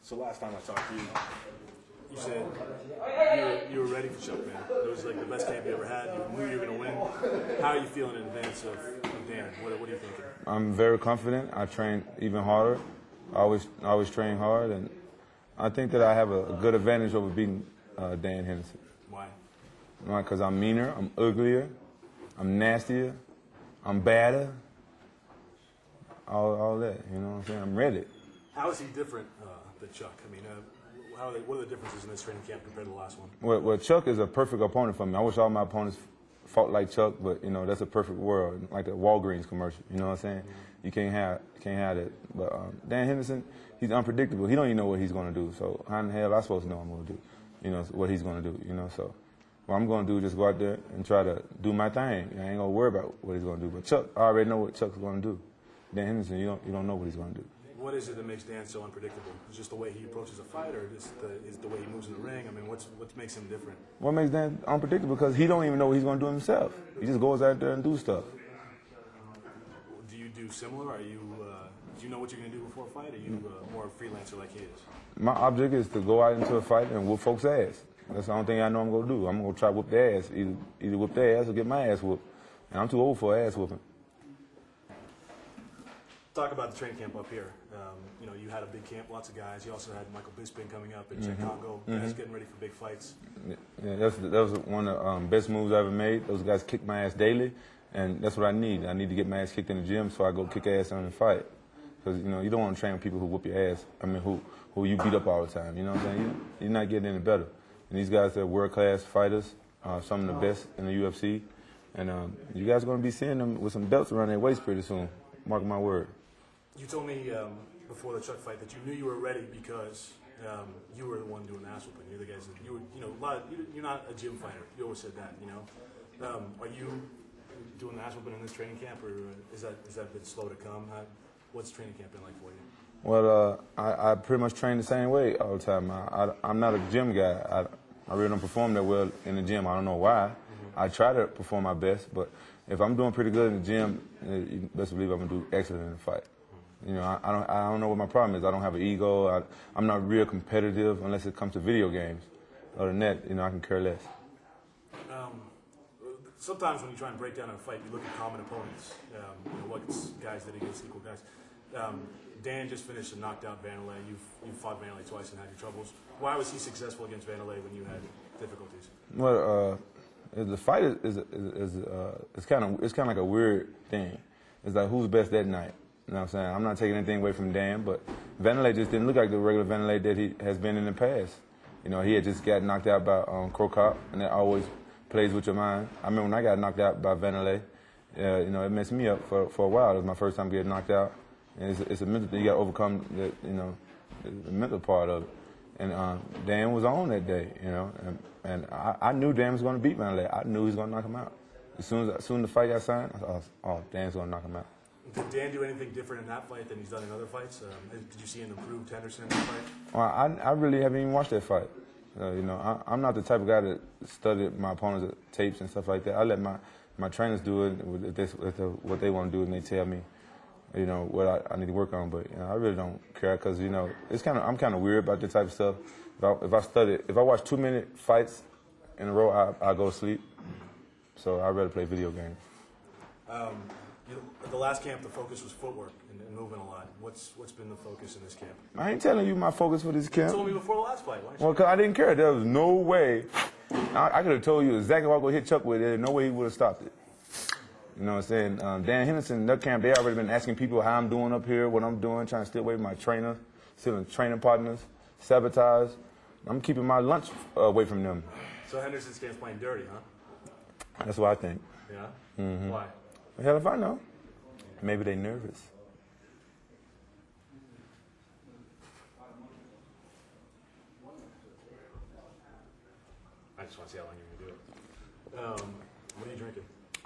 So last time I talked to you, you said you were ready for Chuck, man. It was like the best camp you ever had. You knew you were going to win. How are you feeling in advance of Dan? What are you thinking? I'm very confident. I train even harder. I always train hard, and I think that I have a good advantage over beating Dan Henderson. Why? Because I'm meaner, I'm uglier, I'm nastier, I'm badder. All that, you know what I'm saying? I'm ready. How is he different than Chuck? I mean, what are the differences in this training camp compared to the last one? Well, Chuck is a perfect opponent for me. I wish all my opponents fought like Chuck, but you know that's a perfect world, like the Walgreens commercial. You know what I'm saying? You can't have that. But Dan Henderson, he's unpredictable. He don't even know what he's going to do. So how in the hell am I supposed to know what I'm going to do? You know what he's going to do. You know, so what I'm going to do is just go out there and try to do my thing. I ain't going to worry about what he's going to do. But Chuck, I already know what Chuck's going to do. Dan Henderson, you don't know what he's going to do. What is it that makes Dan so unpredictable? Is it just the way he approaches a fight, or is the way he moves in the ring? I mean, what makes him different? What makes Dan unpredictable? Because he don't even know what he's going to do himself. He just goes out there and do stuff. Do you do similar? Do you know what you're going to do before a fight? Or are you more a freelancer like he is? My object is to go out into a fight and whoop folks' ass. That's the only thing I know I'm going to do. I'm going to try to whoop their ass. Either whoop their ass or get my ass whooped. And I'm too old for ass whooping. Talk about the training camp up here. You know, you had a big camp, lots of guys. You also had Michael Bisping coming up in Chicago. Guys getting ready for big fights. Yeah, that was one of the best moves I ever made. Those guys kick my ass daily, and that's what I need. I need to get my ass kicked in the gym so I go kick ass on the fight. Because, you know, you don't want to train with people who whoop your ass. I mean, who you beat up all the time. You know what I'm saying? You're not getting any better. And these guys are world-class fighters, some of the best in the UFC. And you guys are going to be seeing them with some belts around their waist pretty soon. Mark my word. You told me before the Chuck fight that you knew you were ready because you were the one doing the ass whooping. You're the guys that you're not a gym fighter. You always said that. You know, are you doing the ass whooping in this training camp, or is that been slow to come? What's training camp been like for you? Well, I pretty much train the same way all the time. I'm not a gym guy. I really don't perform that well in the gym. I don't know why. I try to perform my best, but if I'm doing pretty good in the gym, you best believe I'm gonna do excellent in the fight. You know, I don't know what my problem is. I don't have an ego. I'm not real competitive unless it comes to video games. Other than that, you know, I can care less. Sometimes when you try and break down a fight, you look at common opponents. You know, what guys that against equal guys. Dan just finished and knocked out Vanderlei. You've fought Vanderlei twice and had your troubles. Why was he successful against Vanderlei when you had difficulties? Well, the fight is kind of like a weird thing. It's like who's best that night. You know what I'm saying? I'm not taking anything away from Dan, but Vanderlei just didn't look like the regular Vanderlei that he has been in the past. You know, he had just got knocked out by Krokop, and that always plays with your mind. I remember when I got knocked out by Vanderlei, you know, it messed me up for a while. It was my first time getting knocked out. And it's a mental thing. You got to overcome the mental part of it. And Dan was on that day, you know, and I knew Dan was going to beat Vanderlei. I knew he was going to knock him out. As soon as the fight got signed, I thought, oh, Dan's going to knock him out. Did Dan do anything different in that fight than he's done in other fights? Did you see an improved Henderson in that fight? Well, I really haven't even watched that fight. You know, I'm not the type of guy that studied my opponent's tapes and stuff like that. I let my trainers do it what they want to do, and they tell me, you know, what I need to work on. But you know, I really don't care because, you know, I'm kind of weird about that type of stuff. If I watch 2-minute fights in a row, I go to sleep. So I'd rather play video games. At the last camp, the focus was footwork and moving a lot. What's been the focus in this camp? I ain't telling you my focus for this camp. You told me before the last fight. Well, because I didn't care. There was no way. I could have told you exactly what I was going to hit Chuck with. There's no way he would have stopped it. You know what I'm saying? Dan Henderson, that camp, they already been asking people how I'm doing up here, what I'm doing, trying to stay away from my trainer, stealing training partners, sabotage. I'm keeping my lunch away from them. So Henderson's camp's playing dirty, huh? That's what I think. Yeah? Mm-hmm. Why? Hell if I know. Maybe they nervous. I just want to see how long you're going to do it. What are you drinking?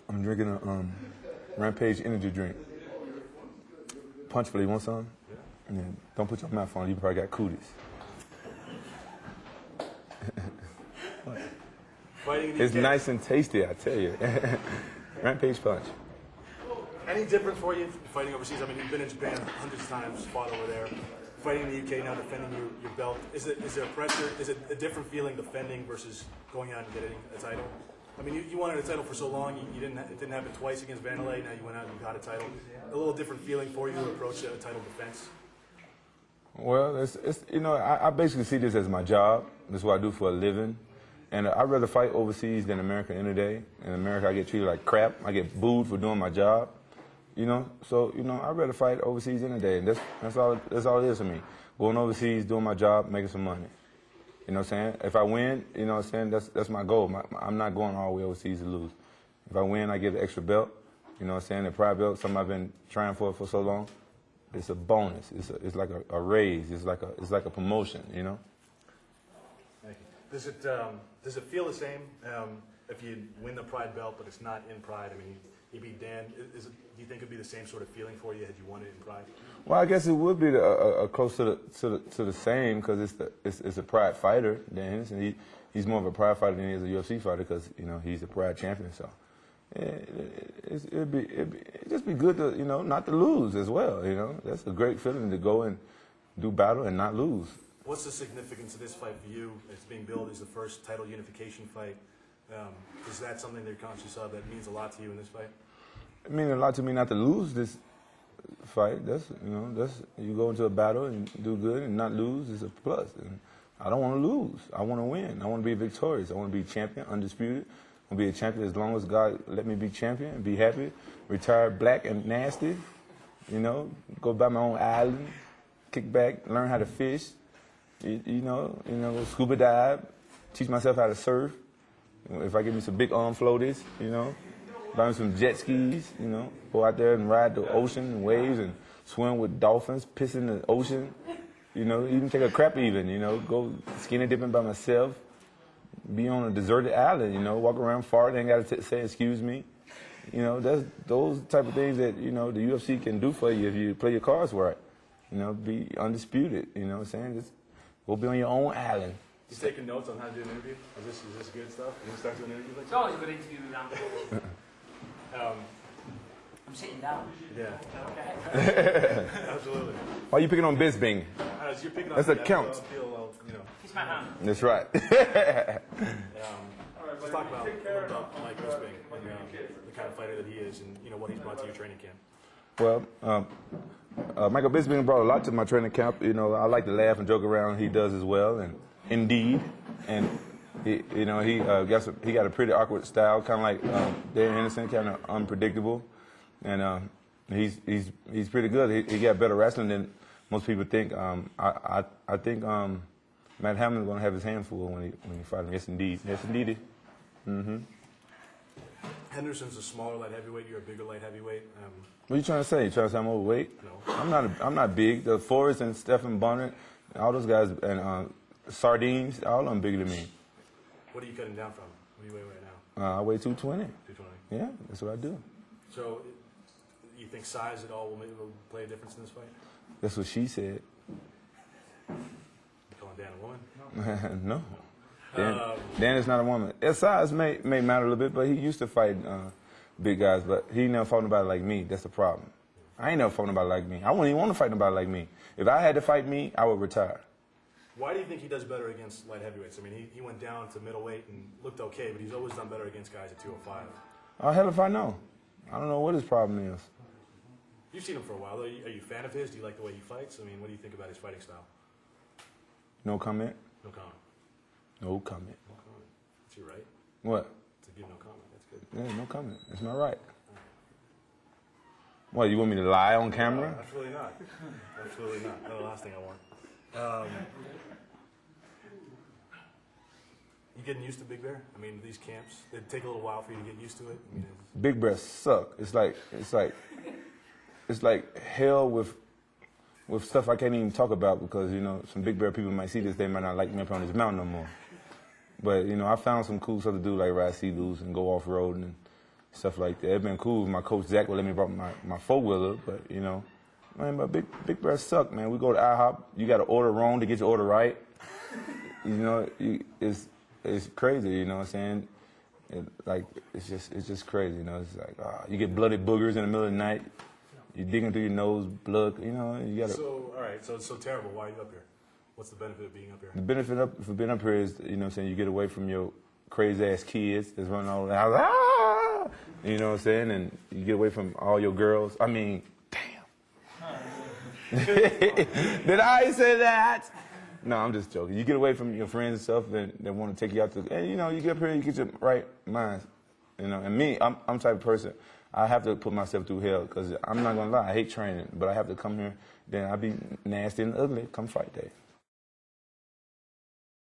I'm drinking a Rampage energy drink. Punch for you want some? Yeah. Yeah. Don't put your mouth on it. You probably got cooties. Fighting it's nice and tasty, I tell you. Rampage Punch. Any difference for you fighting overseas? I mean, you've been in Japan hundreds of times, fought over there. Fighting in the UK now, defending your belt. Is there pressure? Is it a different feeling defending versus going out and getting a title? I mean, you wanted a title for so long. It didn't happen twice against Vanderlei. Now you went out and you got a title. A little different feeling for you to approach a title defense. Well, it's you know, I basically see this as my job. This is what I do for a living. And I'd rather fight overseas than America any day. In America, I get treated like crap. I get booed for doing my job. You know, so you know, I'd rather fight overseas any day. And that's all it is to me. Going overseas, doing my job, making some money. You know what I'm saying? If I win, you know what I'm saying, that's my goal. I'm not going all the way overseas to lose. If I win, I get an extra belt. You know what I'm saying? The pride belt, something I've been trying for so long. It's a bonus. It's like a raise. It's like a promotion. You know. Thank you. Does it feel the same if you win the pride belt, but it's not in pride? I mean, you beat Dan. Do you think it'd be the same sort of feeling for you had you won it in pride? Well, I guess it would be close to the same because it's a pride fighter, Dan Henderson. He's more of a pride fighter than he is a UFC fighter because you know he's a pride champion. So it'd just be good to not to lose as well. You know, that's a great feeling to go and do battle and not lose. What's the significance of this fight for you? It's being billed as the first title unification fight. Is that something that you're conscious of that means a lot to you in this fight? It means a lot to me not to lose this fight. That's you go into a battle and do good and not lose is a plus. And I don't want to lose. I want to win. I want to be victorious. I want to be champion, undisputed. I want to be a champion as long as God let me be champion and be happy. Retire black and nasty. You know, go by my own island, kick back, learn how to fish. You know, go scuba dive, teach myself how to surf. If I get me some big arm floaties, buy me some jet skis, go out there and ride the ocean and waves and swim with dolphins, piss in the ocean, even take a crap even, go skinny dipping by myself, be on a deserted island, walk around fart, ain't got to say excuse me. That's those type of things that, the UFC can do for you if you play your cards right. Be undisputed, you know what I'm saying? Just go be on your own island. You taking notes on how to do an interview? Is this good stuff? You gonna start doing an interview like It's always a good interview with Andy. I'm sitting down. Yeah. Okay. Absolutely. Why are you picking on Bisbing? You're picking on That's a count. Kiss my hand. That's right. Let's talk about Mike Bisping and the kind of fighter that he is and what he's brought to your training camp. Well, Michael Bisping brought a lot to my training camp. I like to laugh and joke around. He does as well, and indeed, and he got a pretty awkward style, kind of like Dan Henderson, kind of unpredictable, and he's pretty good. He got better wrestling than most people think. I think Matt Hamlin's going to have his hands full when he fights him. Yes, indeed. Yes, indeed. Mm-hmm. Henderson's a smaller light heavyweight. You're a bigger light heavyweight. What are you trying to say? You trying to say I'm overweight? No. I'm not big. The Forrest and Stephen Bonner, all those guys, and Sardines, all of them bigger than me. What are you cutting down from? What do you weigh right now? I weigh 220. 220. Yeah, that's what I do. So, you think size at all will play a difference in this fight? That's what she said. You calling Dan a woman? No. Dan is not a woman. His size may matter a little bit, but he used to fight big guys, but he never fought nobody like me. That's the problem. I ain't never fought nobody like me. I wouldn't even want to fight nobody like me. If I had to fight me, I would retire. Why do you think he does better against light heavyweights? I mean, he went down to middleweight and looked okay, but he's always done better against guys at 205. Hell if I know. I don't know what his problem is. You've seen him for a while. Are you a fan of his? Do you like the way he fights? I mean, what do you think about his fighting style? No comment? No comment. No comment. No comment. That's your right. What? To give no comment. That's good. Yeah, no comment. That's my right. What, you want me to lie on camera? Absolutely not. Absolutely not. That's the last thing I want. You getting used to Big Bear? I mean, these camps, they take a little while for you to get used to it. I mean, Big breasts suck. It's like hell with stuff I can't even talk about because some Big Bear people might see this, they might not like me up on this mountain no more. But I found some cool stuff to do like ride sea-doos and go off road and stuff like that. It's been cool. My coach Zach would let me brought my four-wheeler, but man, but big breasts suck, man. We go to IHOP, you got to order wrong to get your order right. It's crazy, you know what I'm saying? It's just crazy, you know. It's like you get bloody boogers in the middle of the night. You're digging through your nose, blood. You know, you gotta. So all right, so it's so terrible. Why are you up here? What's the benefit of being up here? The benefit for being up here is, you know what I'm saying, you get away from your crazy ass kids that's running all over the house. Ah! You know what I'm saying? And you get away from all your girls. I mean, damn. Did I say that? No, I'm just joking. You get away from your friends and stuff that want to take you out to, and you know, you get up here, you get your right mind. You know, and me, I'm the type of person, I have to put myself through hell because I'm not going to lie, I hate training, but I have to come here, then I be nasty and ugly come fight day.